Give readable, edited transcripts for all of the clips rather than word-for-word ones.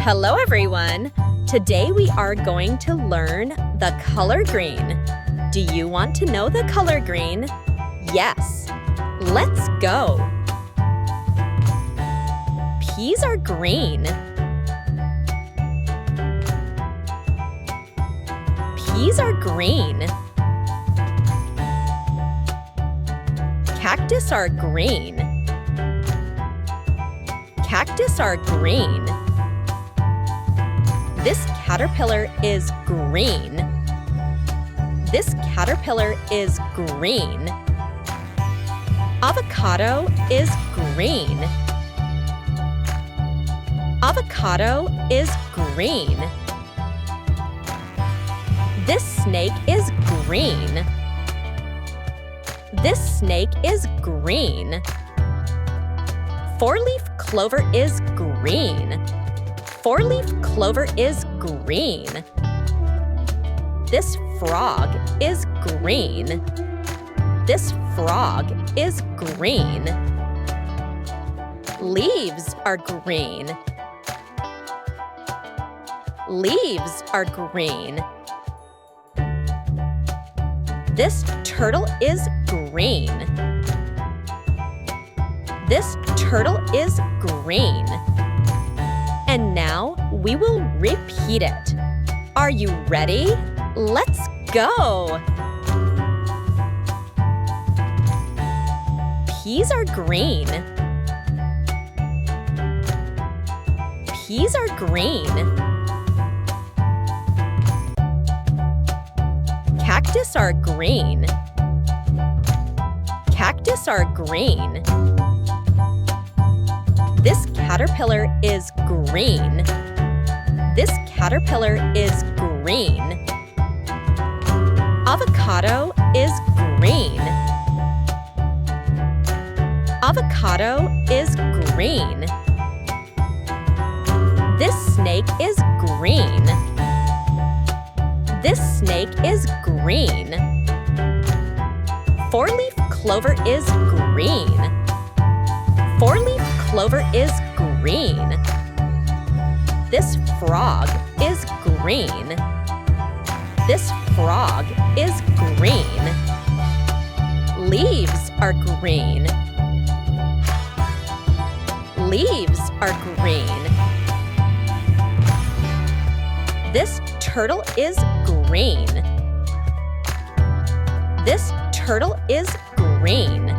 Hello everyone! Today we are going to learn the color green. Do you want to know the color green? Yes! Let's go! Peas are green. Peas are green. Cactus are green. Cactus are green. This caterpillar is green. This caterpillar is green. Avocado is green. Avocado is green. This snake is green. This snake is green. Four-leaf clover is green. Four-leaf clover is green. This frog is green. This frog is green. Leaves are green. Leaves are green. This turtle is green. This turtle is green. And now we will repeat it. Are you ready? Let's go! Peas are green. Peas are green. Cactus are green. Cactus are green. This caterpillar is green. This caterpillar is green. Avocado is green. Avocado is green. This snake is green. This snake is green. Four-leaf clover is green. Four-leaf clover is green. This frog is green. This frog is green. Leaves are green. Leaves are green. This turtle is green. This turtle is green.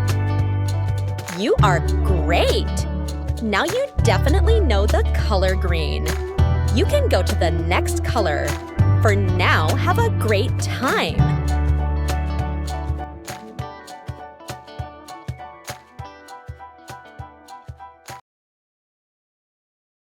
You are great! Now you definitely know the color green. You can go to the next color. For now, have a great time!